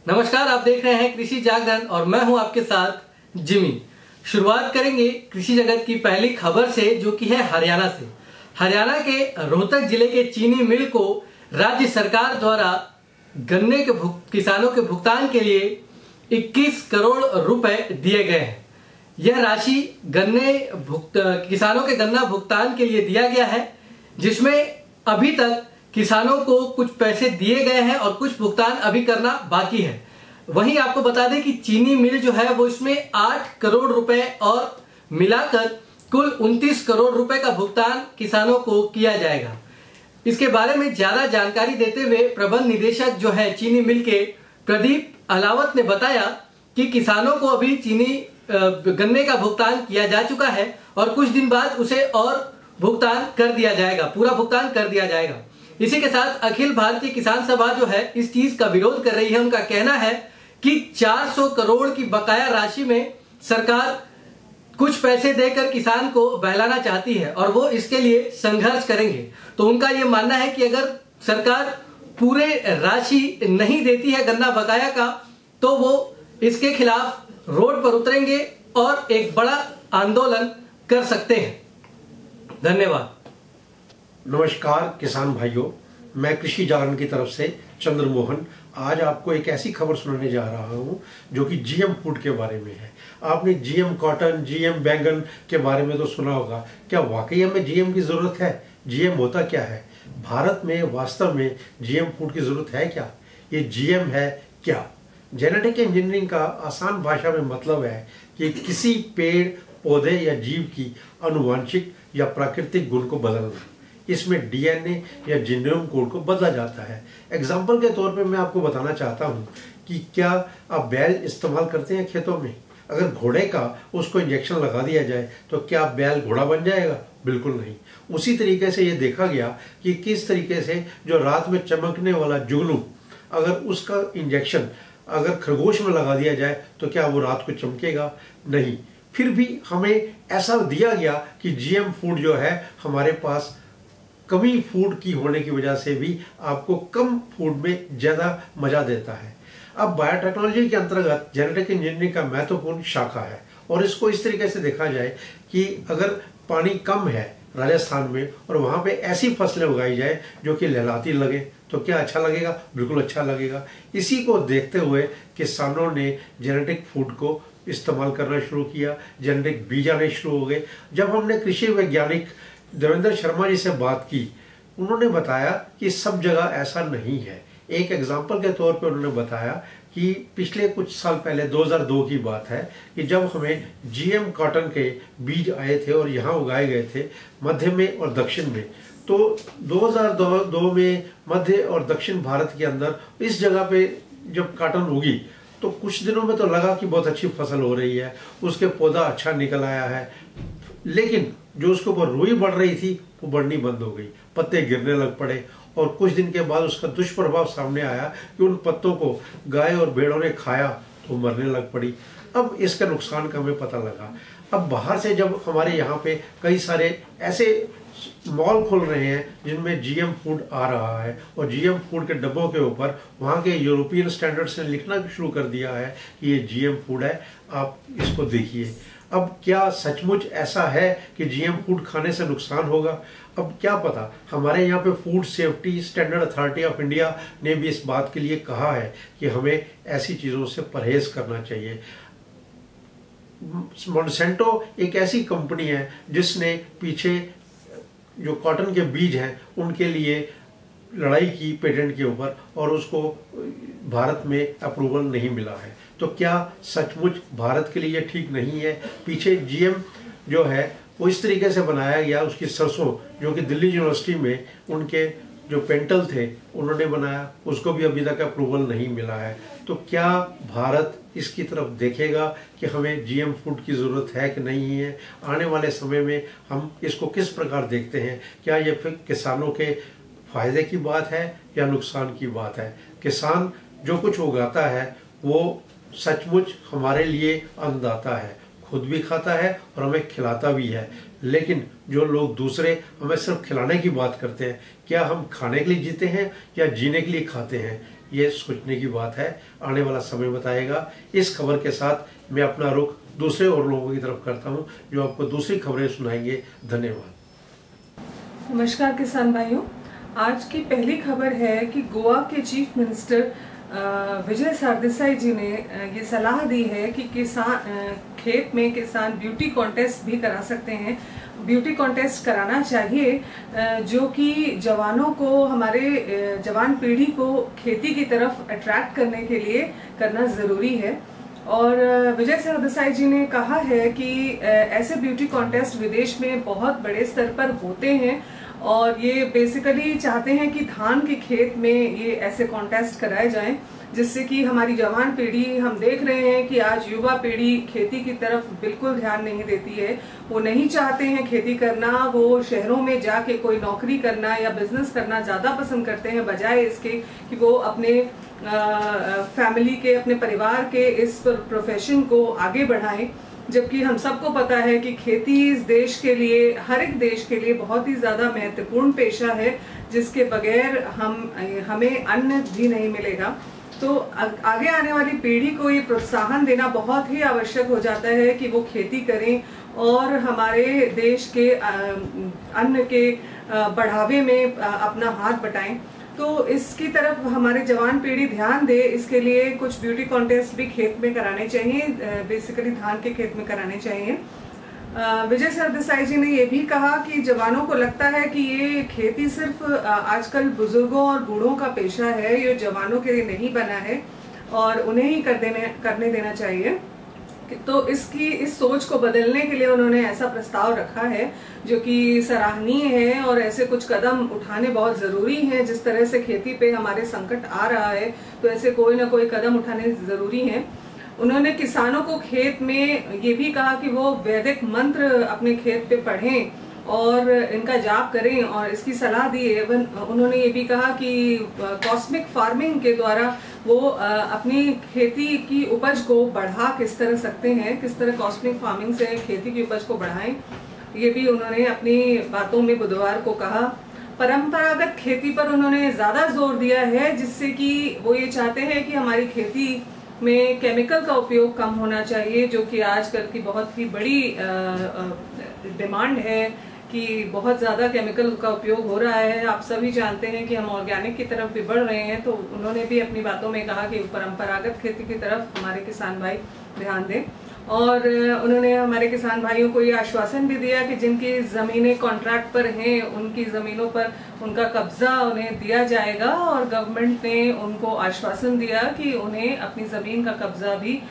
नमस्कार, आप देख रहे हैं कृषि जागरण और मैं हूं आपके साथ जिमी। शुरुआत करेंगे कृषि जगत की पहली खबर से, जो कि है हरियाणा से। हरियाणा के रोहतक जिले के चीनी मिल को राज्य सरकार द्वारा गन्ने के किसानों के भुगतान के लिए 21 करोड़ रुपए दिए गए हैं। यह राशि किसानों के गन्ना भुगतान के लिए दिया गया है, जिसमें अभी तक किसानों को कुछ पैसे दिए गए हैं और कुछ भुगतान अभी करना बाकी है। वहीं आपको बता दें कि चीनी मिल जो है वो इसमें 8 करोड़ रुपए और मिलाकर कुल 29 करोड़ रुपए का भुगतान किसानों को किया जाएगा। इसके बारे में ज्यादा जानकारी देते हुए प्रबंध निदेशक जो है चीनी मिल के प्रदीप अलावत ने बताया कि किसानों को अभी गन्ने का भुगतान किया जा चुका है और कुछ दिन बाद उसे और भुगतान कर दिया जाएगा, पूरा भुगतान कर दिया जाएगा। इसी के साथ अखिल भारतीय किसान सभा जो है इस चीज का विरोध कर रही है। उनका कहना है कि 400 करोड़ की बकाया राशि में सरकार कुछ पैसे देकर किसान को बहलाना चाहती है और वो इसके लिए संघर्ष करेंगे। तो उनका ये मानना है कि अगर सरकार पूरे राशि नहीं देती है गन्ना बकाया का, तो वो इसके खिलाफ रोड पर उतरेंगे और एक बड़ा आंदोलन कर सकते हैं। धन्यवाद। नमस्कार किसान भाइयों, मैं कृषि जागरण की तरफ से चंद्रमोहन आज आपको एक ऐसी खबर सुनाने जा रहा हूं जो कि जीएम फूड के बारे में है। आपने जीएम कॉटन, जीएम बैंगन के बारे में तो सुना होगा। क्या वाकई हमें जीएम की जरूरत है? जीएम होता क्या है? भारत में वास्तव में जीएम फूड की जरूरत है क्या? ये जीएम है क्या? जेनेटिक इंजीनियरिंग का आसान भाषा में मतलब है कि किसी पेड़, पौधे या जीव की आनुवांशिक या प्राकृतिक गुण को बदलना। इसमें डीएनए या जीनोम कोड को बदला जाता है। एग्जाम्पल के तौर पे मैं आपको बताना चाहता हूँ कि क्या आप बैल इस्तेमाल करते हैं खेतों में? अगर घोड़े का उसको इंजेक्शन लगा दिया जाए तो क्या बैल घोड़ा बन जाएगा? बिल्कुल नहीं। उसी तरीके से ये देखा गया कि किस तरीके से जो रात में चमकने वाला जुगनू, अगर उसका इंजेक्शन अगर खरगोश में लगा दिया जाए तो क्या वो रात को चमकेगा? नहीं। फिर भी हमें ऐसा दिया गया कि जीएम फूड जो है हमारे पास कमी फूड की होने की वजह से भी आपको कम फूड में ज़्यादा मज़ा देता है। अब बायोटेक्नोलॉजी के अंतर्गत जेनेटिक इंजीनियरिंग का महत्वपूर्ण शाखा है और इसको इस तरीके से देखा जाए कि अगर पानी कम है राजस्थान में और वहाँ पे ऐसी फसलें उगाई जाए जो कि लहलाती लगे तो क्या अच्छा लगेगा? बिल्कुल अच्छा लगेगा। इसी को देखते हुए किसानों ने जेनेटिक फूड को इस्तेमाल करना शुरू किया, जेनेटिक बीज आने शुरू हो गए। जब हमने कृषि वैज्ञानिक देवेंद्र शर्मा जी से बात की, उन्होंने बताया कि सब जगह ऐसा नहीं है। एक एग्जाम्पल के तौर पे उन्होंने बताया कि पिछले कुछ साल पहले 2002 की बात है कि जब हमें जीएम कॉटन के बीज आए थे और यहाँ उगाए गए थे मध्य में और दक्षिण में, तो 2002 में मध्य और दक्षिण भारत के अंदर इस जगह पे जब कॉटन उगी तो कुछ दिनों में तो लगा कि बहुत अच्छी फसल हो रही है, उसके पौधा अच्छा निकल आया है, लेकिन जो उसके ऊपर रुई बढ़ रही थी वो बढ़नी बंद हो गई, पत्ते गिरने लग पड़े और कुछ दिन के बाद उसका दुष्प्रभाव सामने आया कि उन पत्तों को गाय और भेड़ों ने खाया तो मरने लग पड़ी। अब इसका नुकसान का हमें पता लगा। अब बाहर से जब हमारे यहाँ पे कई सारे ऐसे मॉल खुल रहे हैं जिनमें जीएम फूड आ रहा है और जीएम फूड के डब्बों के ऊपर वहाँ के यूरोपियन स्टैंडर्ड्स ने लिखना भी शुरू कर दिया है कि ये जीएम फूड है, आप इसको देखिए। अब क्या सचमुच ऐसा है कि जीएम फूड खाने से नुकसान होगा? अब क्या पता। हमारे यहाँ पे food safety standard authority of India ने भी इस बात के लिए कहा है कि हमें ऐसी चीज़ों से परहेज करना चाहिए। मोनसेंटो एक ऐसी कंपनी है जिसने पीछे जो कॉटन के बीज हैं उनके लिए लड़ाई की पेटेंट के ऊपर और उसको भारत में अप्रूवल नहीं मिला है। तो क्या सचमुच भारत के लिए ठीक नहीं है? पीछे जीएम जो है वो इस तरीके से बनाया गया, उसकी सरसों जो कि दिल्ली यूनिवर्सिटी में उनके जो पेंटल थे उन्होंने बनाया, उसको भी अभी तक अप्रूवल नहीं मिला है। तो क्या भारत इसकी तरफ देखेगा कि हमें जीएम फूड की ज़रूरत है कि नहीं है? आने वाले समय में हम इसको किस प्रकार देखते हैं? क्या ये फिर किसानों के फायदे की बात है या नुकसान की बात है? किसान जो कुछ उगाता है वो सचमुच हमारे लिए अन्नदाता है, खुद भी खाता है और हमें खिलाता भी है। लेकिन जो लोग दूसरे हमें सिर्फ खिलाने की बात करते हैं, क्या हम खाने के लिए जीते हैं या जीने के लिए खाते हैं? ये सोचने की बात है, आने वाला समय बताएगा। इस खबर के साथ मैं अपना रुख दूसरे और लोगों की तरफ करता हूं, जो आपको दूसरी खबरें सुनाएंगे। धन्यवाद। नमस्कार किसान भाइयों, आज की पहली खबर है कि गोवा के चीफ मिनिस्टर विजय सरदेसाई जी ने ये सलाह दी है कि किसान खेत में किसान ब्यूटी कॉन्टेस्ट भी करा सकते हैं। ब्यूटी कॉन्टेस्ट कराना चाहिए, जो कि जवानों को, हमारे जवान पीढ़ी को खेती की तरफ अट्रैक्ट करने के लिए करना ज़रूरी है। और विजय सरदेसाई जी ने कहा है कि ऐसे ब्यूटी कॉन्टेस्ट विदेश में बहुत बड़े स्तर पर होते हैं और ये बेसिकली चाहते हैं कि धान के खेत में ये ऐसे कॉन्टेस्ट कराए जाएं, जिससे कि हमारी जवान पीढ़ी, हम देख रहे हैं कि आज युवा पीढ़ी खेती की तरफ बिल्कुल ध्यान नहीं देती है। वो नहीं चाहते हैं खेती करना, वो शहरों में जाके कोई नौकरी करना या बिजनेस करना ज़्यादा पसंद करते हैं, बजाय इसके कि वो अपने फैमिली के, अपने परिवार के इस प्रोफेशन को आगे बढ़ाएं। जबकि हम सबको पता है कि खेती इस देश के लिए, हर एक देश के लिए बहुत ही ज़्यादा महत्वपूर्ण पेशा है, जिसके बगैर हमें अन्न भी नहीं मिलेगा। तो आगे आने वाली पीढ़ी को ये प्रोत्साहन देना बहुत ही आवश्यक हो जाता है कि वो खेती करें और हमारे देश के अन्न के बढ़ावे में अपना हाथ बटाएं। तो इसकी तरफ हमारे जवान पीढ़ी ध्यान दे। इसके लिए कुछ ब्यूटी कॉन्टेस्ट भी खेत में कराने चाहिए, बेसिकली धान के खेत में कराने चाहिए। विजय सरदेसाई जी ने ये भी कहा कि जवानों को लगता है कि ये खेती सिर्फ आजकल बुजुर्गों और बूढ़ों का पेशा है, ये जवानों के लिए नहीं बना है और उन्हें ही करने देना चाहिए। तो इस सोच को बदलने के लिए उन्होंने ऐसा प्रस्ताव रखा है, जो कि सराहनीय है और ऐसे कुछ कदम उठाने बहुत ज़रूरी हैं। जिस तरह से खेती पे हमारे संकट आ रहा है, तो ऐसे कोई ना कोई कदम उठाने ज़रूरी हैं। उन्होंने किसानों को खेत में ये भी कहा कि वो वैदिक मंत्र अपने खेत पे पढ़ें और इनका जाप करें, और इसकी सलाह दी है। उन्होंने ये भी कहा कि कॉस्मिक फार्मिंग के द्वारा वो अपनी खेती की उपज को बढ़ा किस तरह सकते हैं, किस तरह कॉस्मिक फार्मिंग से खेती की उपज को बढ़ाएं, ये भी उन्होंने अपनी बातों में बुधवार को कहा। परंपरागत खेती पर उन्होंने ज़्यादा जोर दिया है, जिससे कि वो ये चाहते हैं कि हमारी खेती में केमिकल का उपयोग कम होना चाहिए, जो कि आजकल की बहुत ही बड़ी डिमांड है कि बहुत ज़्यादा केमिकल का उपयोग हो रहा है। आप सभी जानते हैं कि हम ऑर्गेनिक की तरफ भी बढ़ रहे हैं। तो उन्होंने भी अपनी बातों में कहा कि परंपरागत खेती की तरफ हमारे किसान भाई ध्यान दें। और उन्होंने हमारे किसान भाइयों को ये आश्वासन भी दिया कि जिनकी ज़मीनें कॉन्ट्रैक्ट पर हैं, उनकी ज़मीनों पर उनका कब्जा उन्हें दिया जाएगा, और गवर्नमेंट ने उनको आश्वासन दिया कि उन्हें अपनी ज़मीन का कब्जा भी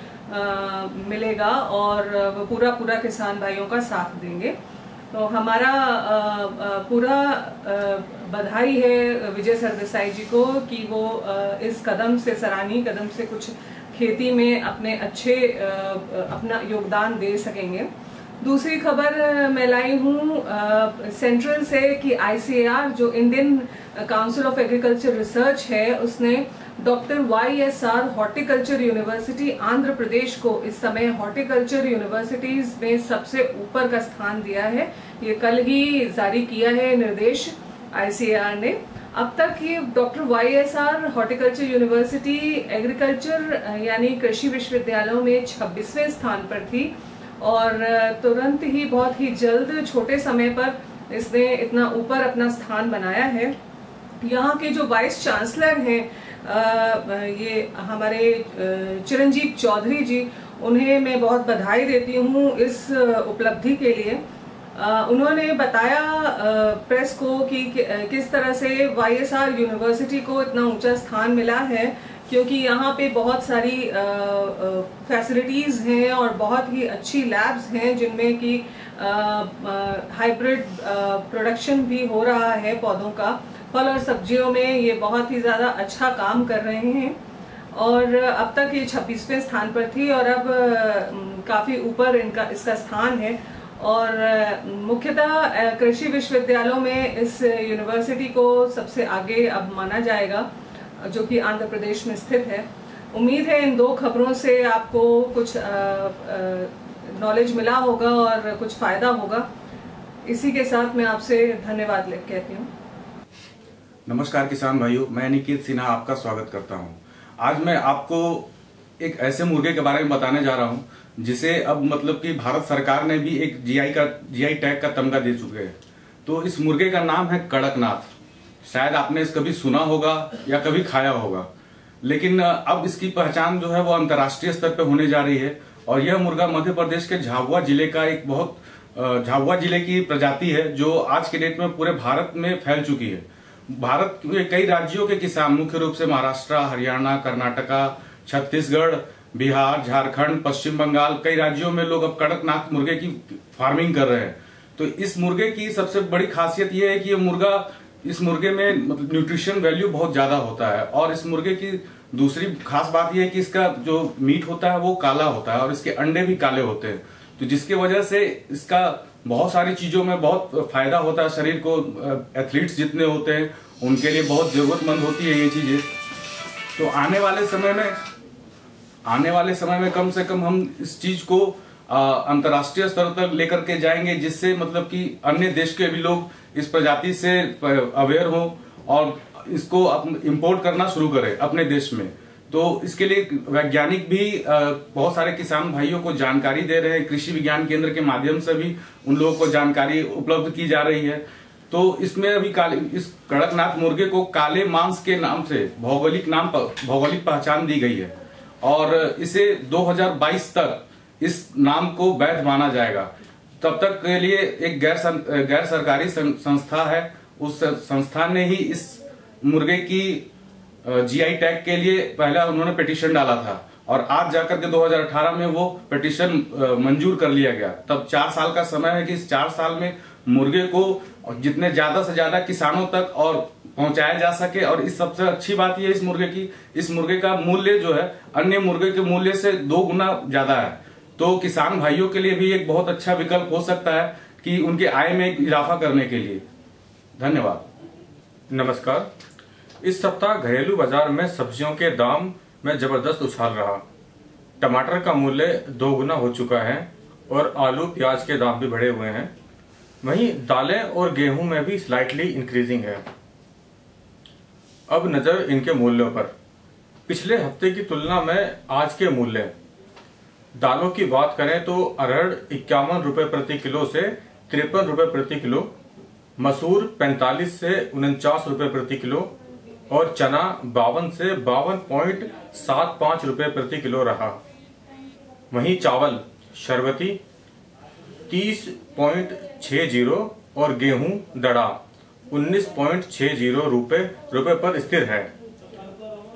मिलेगा और वो पूरा किसान भाइयों का साथ देंगे। तो हमारा पूरा बधाई है विजय सरदेसाई जी को कि वो इस कदम से, सराहनीय कदम से कुछ खेती में अपना योगदान दे सकेंगे। दूसरी खबर मैं लाई हूँ सेंट्रल से कि ICAR, जो Indian Council of Agriculture Research है, उसने doctor YSR Horticulture University Andhra Pradesh को इस समय हॉर्टिकल्चर यूनिवर्सिटीज में सबसे ऊपर का स्थान दिया है। ये कल ही जारी किया है निर्देश ICAR ने। अब तक ये doctor YSR Horticulture university agriculture यानी कृषि विश्वविद्यालयों में 26वें स्थान पर थी, और तुरंत ही, बहुत ही जल्द, छोटे समय पर इसने इतना ऊपर अपना स्थान बनाया है। यहाँ के जो वाइस चांसलर हैं, ये हमारे चिरंजीव चौधरी जी, उन्हें मैं बहुत बधाई देती हूँ इस उपलब्धि के लिए। उन्होंने बताया प्रेस को कि किस तरह से YSR यूनिवर्सिटी को इतना ऊंचा स्थान मिला है, क्योंकि यहाँ पे बहुत सारी फैसिलिटीज़ हैं और बहुत ही अच्छी लैब्स हैं, जिनमें कि हाइब्रिड प्रोडक्शन भी हो रहा है पौधों का। फल और सब्जियों में ये बहुत ही ज़्यादा अच्छा काम कर रहे हैं, और अब तक ये 26वें स्थान पर थी और अब काफ़ी ऊपर इसका स्थान है। और मुख्यतः कृषि विश्वविद्यालयों में इस यूनिवर्सिटी को सबसे आगे अब माना जाएगा, जो कि आंध्र प्रदेश में स्थित है। उम्मीद है इन दो खबरों से आपको कुछ नॉलेज मिला होगा और कुछ फ़ायदा होगा। इसी के साथ मैं आपसे धन्यवाद कहती हूँ। नमस्कार किसान भाइयों, मैं निकित सिन्हा आपका स्वागत करता हूं। आज मैं आपको एक ऐसे मुर्गे के बारे में बताने जा रहा हूं जिसे अब मतलब कि भारत सरकार ने भी एक जीआई टैग का तमगा दे चुके हैं। तो इस मुर्गे का नाम है कड़कनाथ। शायद आपने इस कभी सुना होगा या कभी खाया होगा, लेकिन अब इसकी पहचान जो है वो अंतर्राष्ट्रीय स्तर पर होने जा रही है। और यह मुर्गा मध्य प्रदेश के झाबुआ जिले का एक झाबुआ जिले की प्रजाति है जो आज के डेट में पूरे भारत में फैल चुकी है। भारत के कई राज्यों के किसान, मुख्य रूप से महाराष्ट्र, हरियाणा, कर्नाटका, छत्तीसगढ़, बिहार, झारखंड, पश्चिम बंगाल, कई राज्यों में लोग अब कड़कनाथ मुर्गे की फार्मिंग कर रहे हैं। तो इस मुर्गे की सबसे बड़ी खासियत यह है कि इस मुर्गे में मतलब न्यूट्रिशन वैल्यू बहुत ज्यादा होता है। और इस मुर्गे की दूसरी खास बात यह है कि इसका जो मीट होता है वो काला होता है और इसके अंडे भी काले होते हैं। तो जिसकी वजह से इसका बहुत सारी चीजों में बहुत फायदा होता है शरीर को। एथलीट्स जितने होते हैं उनके लिए बहुत जरूरतमंद होती है ये चीजें। तो आने वाले समय में कम से कम हम इस चीज को अंतर्राष्ट्रीय स्तर तक लेकर के जाएंगे, जिससे मतलब कि अन्य देश के भी लोग इस प्रजाति से अवेयर हो और इसको इंपोर्ट करना शुरू करें अपने देश में। तो इसके लिए वैज्ञानिक भी बहुत सारे किसान भाइयों को जानकारी दे रहे हैं। कृषि विज्ञान केंद्र के माध्यम से भी उन लोगों को जानकारी उपलब्ध की जा रही है। तो इसमें अभी इस कड़कनाथ मुर्गे को काले मांस के नाम से भौगोलिक पहचान दी गई है और इसे 2022 तक इस नाम को वैध माना जाएगा। तब तक के लिए एक गैर सरकारी संस्था है, उस संस्था ने ही इस मुर्गे की जीआई टैग के लिए पहला उन्होंने पिटीशन डाला था और आज जाकर के 2018 में वो पिटीशन मंजूर कर लिया गया। तब 4 साल का समय है कि इस 4 साल में मुर्गे को जितने ज्यादा से ज्यादा किसानों तक और पहुंचाया जा सके। और इस सबसे अच्छी बात यह है इस मुर्गे का मूल्य जो है अन्य मुर्गे के मूल्य से 2 गुना ज्यादा है। तो किसान भाइयों के लिए भी एक बहुत अच्छा विकल्प हो सकता है कि उनके आय में इजाफा करने के लिए। धन्यवाद। नमस्कार। इस सप्ताह घरेलू बाजार में सब्जियों के दाम में जबरदस्त उछाल रहा। टमाटर का मूल्य 2 गुना हो चुका है और आलू प्याज के दाम भी बढ़े हुए हैं। वहीं दालें और गेहूं में भी स्लाइटली इंक्रीजिंग है। अब नजर इनके मूल्यों पर। पिछले हफ्ते की तुलना में आज के मूल्य। दालों की बात करें तो अरहर 51 रुपए प्रति किलो से 53 रुपए प्रति किलो, मसूर 45 से 49 रुपए प्रति किलो और चना 52 से 52.75 रुपए प्रति किलो रहा। वहीं चावल शरबती 30.60 और गेहूं दड़ा 19.60 रुपए पर स्थिर है।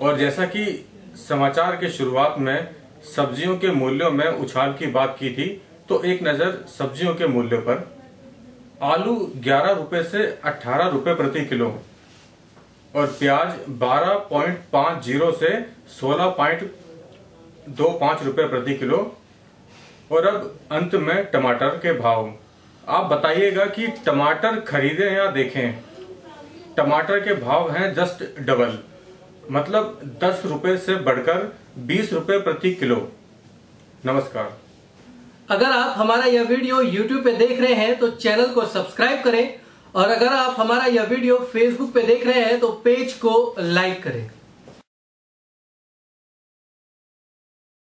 और जैसा कि समाचार के शुरुआत में सब्जियों के मूल्यों में उछाल की बात की थी, तो एक नजर सब्जियों के मूल्यों पर। आलू 11 रुपए से 18 रुपए प्रति किलो और प्याज 12.50 से 16.25 रुपए प्रति किलो। और अब अंत में टमाटर के भाव। आप बताइएगा कि टमाटर खरीदें या देखें। टमाटर के भाव हैं जस्ट डबल, मतलब 10 रुपए से बढ़कर 20 रुपए प्रति किलो। नमस्कार। अगर आप हमारा यह वीडियो YouTube पे देख रहे हैं तो चैनल को सब्सक्राइब करें और अगर आप हमारा यह वीडियो Facebook पे देख रहे हैं तो पेज को लाइक करें।